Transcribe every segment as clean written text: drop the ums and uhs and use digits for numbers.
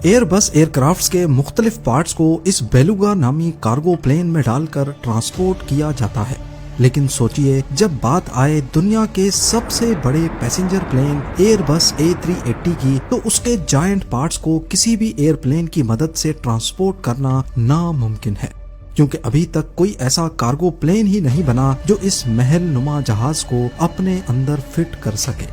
Year بس year crafts کے مختلف پارٹس کو اس بیلوگا نامی کارگو پلین میں ڈال کر ٹرانسپورٹ کیا جاتا ہے، لیکن سوچئے جب بات آئے دنیا کے سب سے بڑے پیسنجر پلین ایئر بس A380 کی، تو اس کے جائنٹ پارٹس کو کسی بھی ایئر پلین کی مدد سے ٹرانسپورٹ کرنا ناممکن ہے، کیونکہ ابھی تک کوئی ایسا کارگو پلین ہی نہیں بنا جو اس محل نما جہاز کو اپنے اندر فٹ کر سکے۔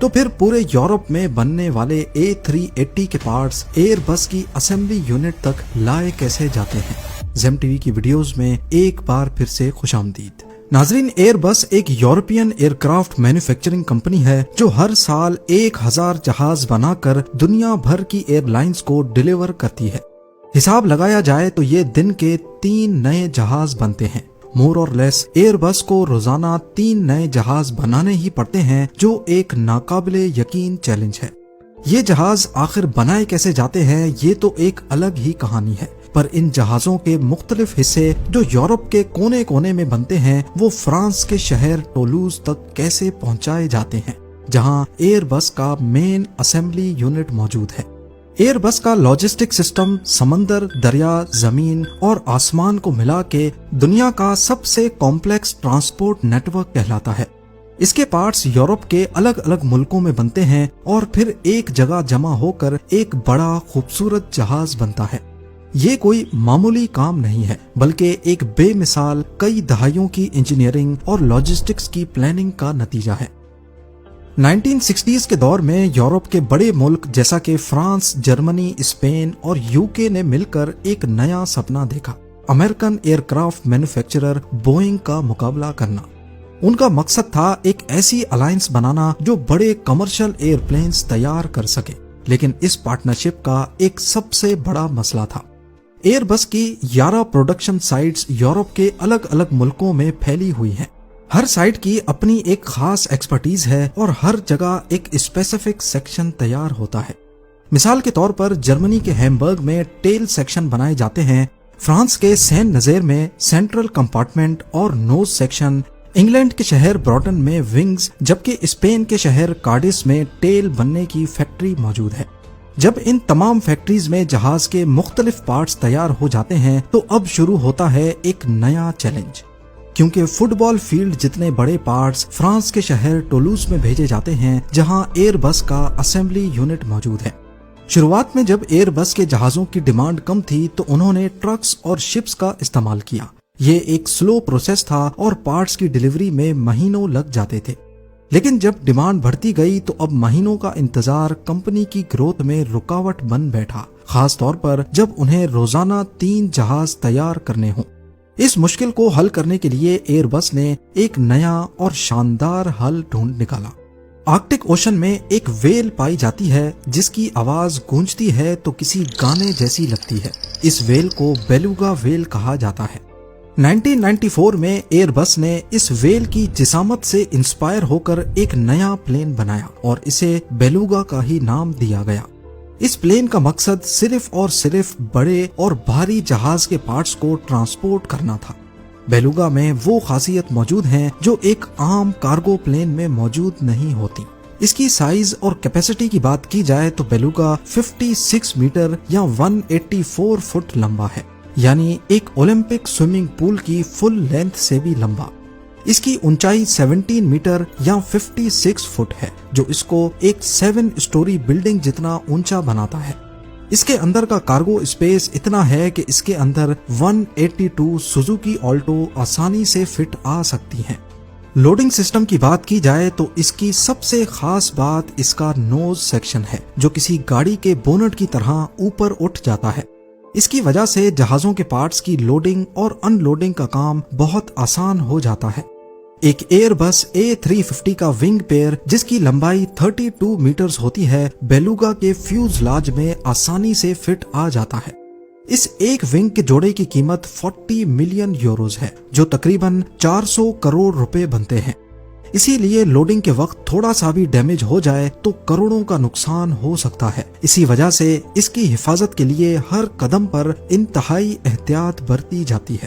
تو پھر پورے یورپ میں بننے والے A380 کے پارٹس ایئر بس کی اسمبلی یونٹ تک لائے کیسے جاتے ہیں؟ زیم ٹی وی کی ویڈیوز میں ایک بار پھر سے خوش آمدید۔ ناظرین، ایئر بس ایک European aircraft manufacturing company ہے جو ہر سال 1000 جہاز بنا کر دنیا بھر کی ایئر لائنز کو ڈیلیور کرتی ہے۔ حساب لگایا جائے تو یہ دن کے 3 نئے جہاز بنتے ہیں۔ مور اور لیس ایئر بس کو روزانہ 3 نئے جہاز بنانے ہی پڑتے ہیں، جو ایک ناقابل یقین چیلنج ہے۔ یہ جہاز آخر بنائے کیسے جاتے ہیں، یہ تو ایک الگ ہی کہانی ہے، پر ان جہازوں کے مختلف حصے جو یورپ کے کونے کونے میں بنتے ہیں، وہ فرانس کے شہر ٹولوز تک کیسے پہنچائے جاتے ہیں، جہاں ایئر بس کا مین اسمبلی یونٹ موجود ہے۔ ایئر بس کا لاجسٹک سسٹم سمندر، دریا، زمین اور آسمان کو ملا کے دنیا کا سب سے کمپلیکس ٹرانسپورٹ نیٹ ورک کہلاتا ہے۔ اس کے پارٹس یورپ کے الگ الگ ملکوں میں بنتے ہیں اور پھر ایک جگہ جمع ہو کر ایک بڑا خوبصورت جہاز بنتا ہے۔ یہ کوئی معمولی کام نہیں ہے، بلکہ ایک بے مثال کئی دہائیوں کی انجینئرنگ اور لاجسٹکس کی پلاننگ کا نتیجہ ہے۔ 1960s کے دور میں یورپ کے بڑے ملک جیسا کہ فرانس، جرمنی، اسپین اور UK نے مل کر ایک نیا سپنا دیکھا، American aircraft manufacturer Boeing کا مقابلہ کرنا۔ ان کا مقصد تھا ایک ایسی الائنس بنانا جو بڑے کمرشل ایئر پلینز تیار کر سکے، لیکن اس پارٹنرشپ کا ایک سب سے بڑا مسئلہ تھا۔ ایئر بس کی 11 پروڈکشن سائٹس یورپ کے الگ الگ ملکوں میں پھیلی ہوئی ہیں۔ ہر سائٹ کی اپنی ایک خاص ایکسپرٹیز ہے اور ہر جگہ ایک اسپیسیفک سیکشن تیار ہوتا ہے۔ مثال کے طور پر جرمنی کے ہیمبرگ میں ٹیل سیکشن بنائے جاتے ہیں، فرانس کے سین نظیر میں سینٹرل کمپارٹمنٹ اور نوز سیکشن، انگلینڈ کے شہر براٹن میں ونگز، جبکہ اسپین کے شہر کارڈس میں ٹیل بننے کی فیکٹری موجود ہے۔ جب ان تمام فیکٹریز میں جہاز کے مختلف پارٹس تیار ہو جاتے ہیں تو اب شروع ہوتا ہے ایک نیا چیلنج، کیونکہ فٹ بال فیلڈ جتنے بڑے پارٹس فرانس کے شہر ٹولوز میں بھیجے جاتے ہیں، جہاں ایئر بس کا اسمبلی یونٹ موجود ہے۔ شروعات میں جب ایئر بس کے جہازوں کی ڈیمانڈ کم تھی تو انہوں نے ٹرکس اور شپس کا استعمال کیا۔ یہ ایک سلو پروسیس تھا اور پارٹس کی ڈیلیوری میں مہینوں لگ جاتے تھے، لیکن جب ڈیمانڈ بڑھتی گئی تو اب مہینوں کا انتظار کمپنی کی گروتھ میں رکاوٹ بن بیٹھا، خاص طور پر جب انہیں روزانہ 3 جہاز تیار کرنے ہوں۔ اس مشکل کو حل کرنے کے لیے ایئر بس نے ایک نیا اور شاندار حل ڈھونڈ نکالا۔ آرکٹک اوشن میں ایک ویل پائی جاتی ہے جس کی آواز گونجتی ہے تو کسی گانے جیسی لگتی ہے۔ اس ویل کو بیلوگا ویل کہا جاتا ہے۔ 1994 میں ایئر بس نے اس ویل کی جسامت سے انسپائر ہو کر ایک نیا پلین بنایا اور اسے بیلوگا کا ہی نام دیا گیا۔ اس پلین کا مقصد صرف اور صرف بڑے اور بھاری جہاز کے پارٹس کو ٹرانسپورٹ کرنا تھا۔ بیلوگا میں وہ خاصیت موجود ہیں جو ایک عام کارگو پلین میں موجود نہیں ہوتی۔ اس کی سائز اور کیپیسٹی کی بات کی جائے تو بیلوگا 56 میٹر یا 184 فٹ لمبا ہے، یعنی ایک اولمپک سوئمنگ پول کی فل لینتھ سے بھی لمبا۔ اس کی اونچائی 17 میٹر یا 56 فٹ ہے، جو اس کو ایک 7 اسٹوری بلڈنگ جتنا اونچا بناتا ہے۔ اس کے اندر کا کارگو اسپیس اتنا ہے کہ اس کے اندر 182 سوزوکی آلٹو آسانی سے فٹ آ سکتی ہیں۔ لوڈنگ سسٹم کی بات کی جائے تو اس کی سب سے خاص بات اس کا نوز سیکشن ہے، جو کسی گاڑی کے بونٹ کی طرح اوپر اٹھ جاتا ہے۔ اس کی وجہ سے جہازوں کے پارٹس کی لوڈنگ اور ان لوڈنگ کا کام بہت آسان ہو جاتا ہے۔ ایک ایئر بس A350 کا ونگ پیئر جس کی لمبائی 32 میٹرز ہوتی ہے، بیلوگا کے فیوزلاج میں آسانی سے فٹ آ جاتا ہے۔ اس ایک ونگ کے جوڑے کی قیمت 40 ملین یوروز ہے، جو تقریباً 400 کروڑ روپے بنتے ہیں۔ اسی لیے لوڈنگ کے وقت تھوڑا سا بھی ڈیمیج ہو جائے تو کروڑوں کا نقصان ہو سکتا ہے۔ اسی وجہ سے اس کی حفاظت کے لیے ہر قدم پر انتہائی احتیاط برتی جاتی ہے۔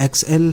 XL,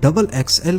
XXL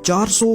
400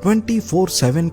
24/7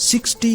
60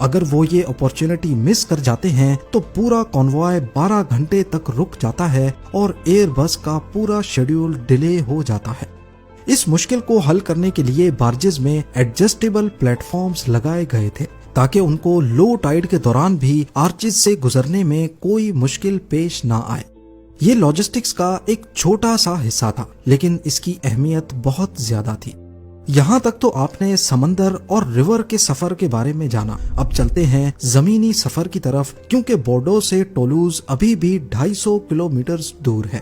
اگر وہ یہ اپورچونٹی مس کر جاتے ہیں تو پورا کانوائے 12 گھنٹے تک رک جاتا ہے اور ایئر بس کا پورا شیڈیول ڈیلے ہو جاتا ہے۔ اس مشکل کو حل کرنے کے لیے بارجز میں ایڈجسٹیبل پلیٹ فارمز لگائے گئے تھے تاکہ ان کو لو ٹائیڈ کے دوران بھی آرچز سے گزرنے میں کوئی مشکل پیش نہ آئے۔ یہ لاجسٹکس کا ایک چھوٹا سا حصہ تھا، لیکن اس کی اہمیت بہت زیادہ تھی۔ یہاں تک تو آپ نے سمندر اور ریور کے سفر کے بارے میں جانا، اب چلتے ہیں زمینی سفر کی طرف، کیونکہ بورڈو سے ٹولوز ابھی بھی 250 کلومیٹر دور ہے۔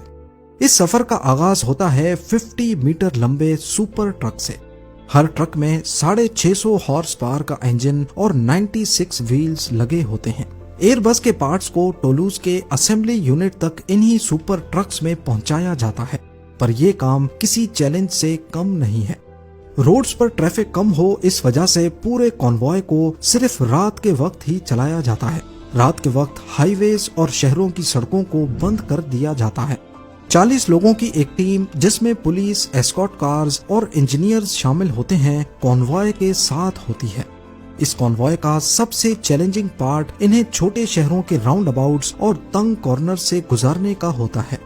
اس سفر کا آغاز ہوتا ہے 50 میٹر لمبے سپر ٹرک سے۔ ہر ٹرک میں 650 ہارس پاور کا انجن اور 96 ویلز لگے ہوتے ہیں۔ ایئر بس کے پارٹس کو ٹولوز کے اسمبلی یونٹ تک انہی سپر ٹرکس میں پہنچایا جاتا ہے، پر یہ کام کسی چیلنج سے کم نہیں ہے۔ روڈز پر ٹریفک کم ہو، اس وجہ سے پورے کانوائے کو صرف رات کے وقت ہی چلایا جاتا ہے۔ رات کے وقت ہائی ویز اور شہروں کی سڑکوں کو بند کر دیا جاتا ہے۔ 40 لوگوں کی ایک ٹیم، جس میں پولیس، ایسکارٹ کارز اور انجینئرز شامل ہوتے ہیں، کانوائے کے ساتھ ہوتی ہے۔ اس کانوائے کا سب سے چیلنجنگ پارٹ انہیں چھوٹے شہروں کے راؤنڈ اباؤٹس اور تنگ کارنر سے گزارنے کا ہوتا ہے۔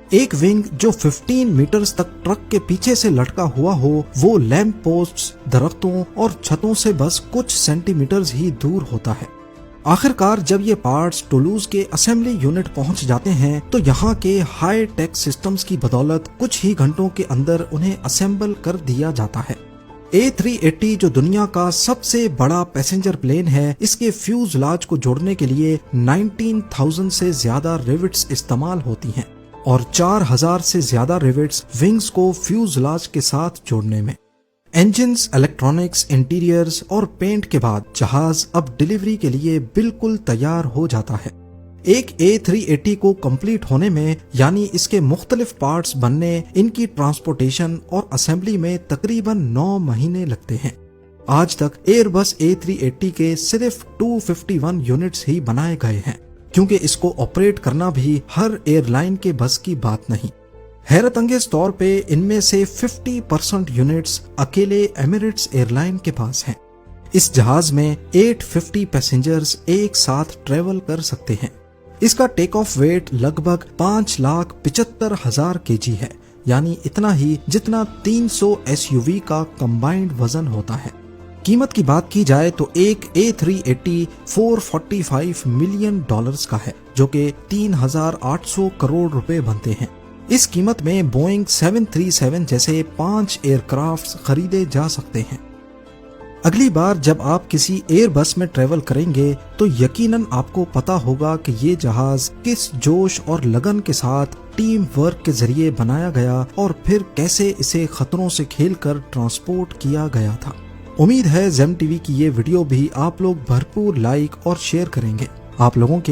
ایک ونگ جو 15 میٹرز تک ٹرک کے پیچھے سے لٹکا ہوا ہو، وہ لیمپ پوسٹس، درختوں اور چھتوں سے بس کچھ سینٹی میٹرز ہی دور ہوتا ہے۔ آخرکار جب یہ پارٹس ٹولوز کے اسمبلی یونٹ پہنچ جاتے ہیں تو یہاں کے ہائی ٹیک سسٹمز کی بدولت کچھ ہی گھنٹوں کے اندر انہیں اسمبل کر دیا جاتا ہے۔ A380 جو دنیا کا سب سے بڑا پیسنجر پلین ہے، اس کے فیوزلاج کو جوڑنے کے لیے 19,000 سے زیادہ ریوٹس استعمال ہوتی ہیں اور 4,000 سے زیادہ ریوٹس ونگز کو فیوزلاج کے ساتھ جوڑنے میں۔ انجنز، الیکٹرانکس، انٹیریئرز اور پینٹ کے بعد جہاز اب ڈیلیوری کے لیے بالکل تیار ہو جاتا ہے۔ ایک A380 کو کمپلیٹ ہونے میں، یعنی اس کے مختلف پارٹس بننے، ان کی ٹرانسپورٹیشن اور اسمبلی میں تقریباً 9 مہینے لگتے ہیں۔ آج تک ایئر بس A380 کے صرف 251 یونٹس ہی بنائے گئے ہیں، کیونکہ اس کو آپریٹ کرنا بھی ہر ایئر لائن کے بس کی بات نہیں۔ حیرت انگیز طور پہ ان میں سے 50% یونٹس اکیلے ایمریٹس ایئر لائن کے پاس ہیں۔ اس جہاز میں 850 پیسنجرز ایک ساتھ ٹریول کر سکتے ہیں۔ اس کا ٹیک آف ویٹ لگ بھگ 5,75,000 kg ہے، یعنی اتنا ہی جتنا 300 SUV کا کمبائنڈ وزن ہوتا ہے۔ قیمت کی بات کی جائے تو ایک A380 $445 ملین کا ہے، جو کہ 3,800 کروڑ روپے بنتے ہیں۔ اس قیمت میں بوئنگ 737 جیسے 5 ایئر کرافٹ خریدے جا سکتے ہیں۔ اگلی بار جب آپ کسی ایئر بس میں ٹریول کریں گے تو یقیناً آپ کو پتا ہوگا کہ یہ جہاز کس جوش اور لگن کے ساتھ ٹیم ورک کے ذریعے بنایا گیا اور پھر کیسے اسے خطروں سے کھیل کر ٹرانسپورٹ کیا گیا تھا۔ امید ہے زیم ٹی وی کی یہ ویڈیو بھی آپ لوگ بھرپور لائک اور شیئر کریں گے۔ آپ لوگوں کے